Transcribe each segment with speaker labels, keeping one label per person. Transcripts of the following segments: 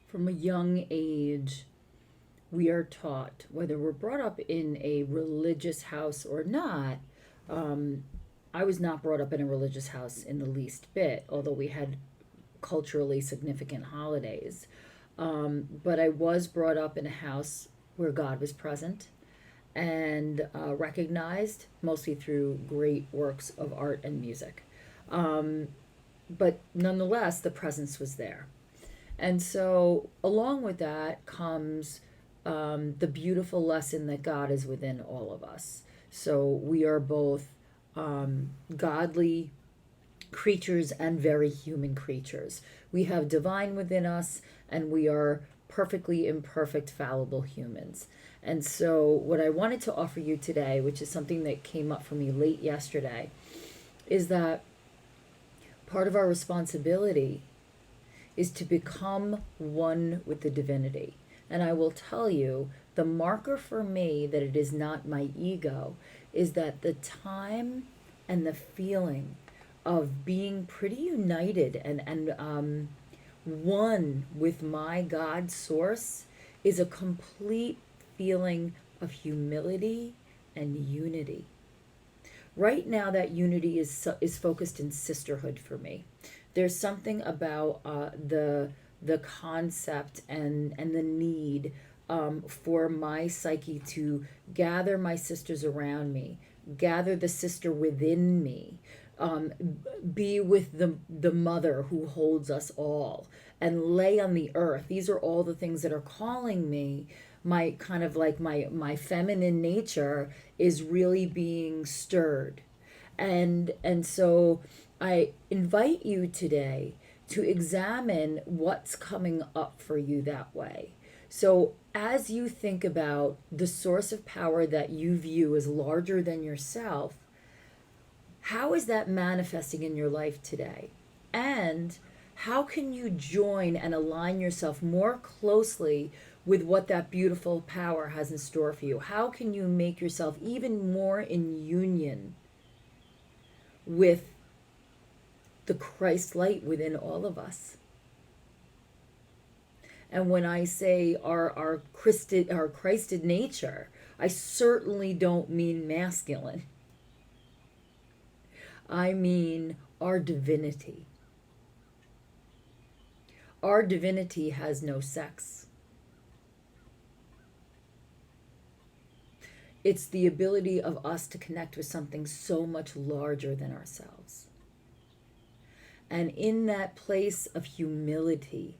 Speaker 1: From a young age, we are taught, whether we're brought up in a religious house or not. Um, I was not brought up in a religious house in the least bit, although we had culturally significant holidays. But I was brought up in a house where God was present and recognized mostly through great works of art and music. Um, but nonetheless, the presence was there. And so, along with that comes the beautiful lesson that God is within all of us. So, we are both godly creatures and very human creatures. We have divine within us, and we are perfectly imperfect, fallible humans. And so, what I wanted to offer you today, which is something that came up for me late yesterday, is that part of our responsibility is to become one with the divinity. And I will tell you, the marker for me that it is not my ego is that the time and the feeling of being pretty united and one with my God source is a complete feeling of humility and unity. Right now, that unity is focused in sisterhood for me. There's something about the concept and the need for my psyche to gather my sisters around me, gather the sister within me, um, be with the mother who holds us all, and lay on the earth. These are all the things that are calling me. My kind of like my feminine nature is really being stirred. And so I invite you today to examine what's coming up for you that way. So as you think about the source of power that you view as larger than yourself, how is that manifesting in your life today? And how can you join and align yourself more closely with what that beautiful power has in store for you? How can you make yourself even more in union with the Christ light within all of us? And when I say our Christed nature, I certainly don't mean masculine. I mean our divinity. Our divinity has no sex. It's the ability of us to connect with something so much larger than ourselves. And in that place of humility,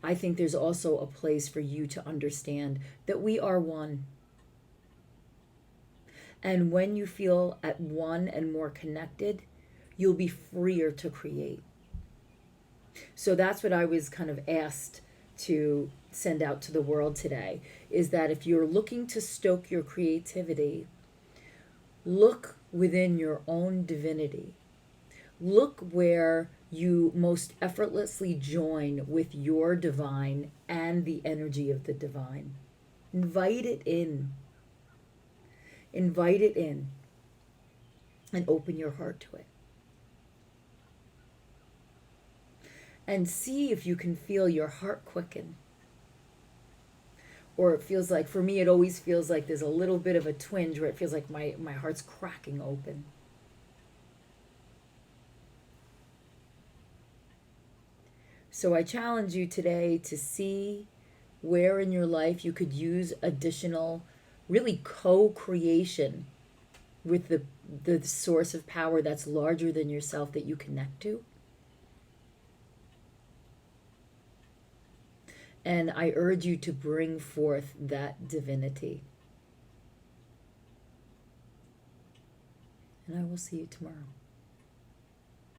Speaker 1: I think there's also a place for you to understand that we are one. And when you feel at one and more connected, you'll be freer to create. So that's what I was kind of asked to send out to the world today, is that if you're looking to stoke your creativity, look within your own divinity. Look where you most effortlessly join with your divine and the energy of the divine. Invite it in. Invite it in and open your heart to it. And see if you can feel your heart quicken. Or it feels like, for me, it always feels like there's a little bit of a twinge where it feels like my heart's cracking open. So I challenge you today to see where in your life you could use additional, really co-creation with the source of power that's larger than yourself that you connect to. And I urge you to bring forth that divinity. And I will see you tomorrow.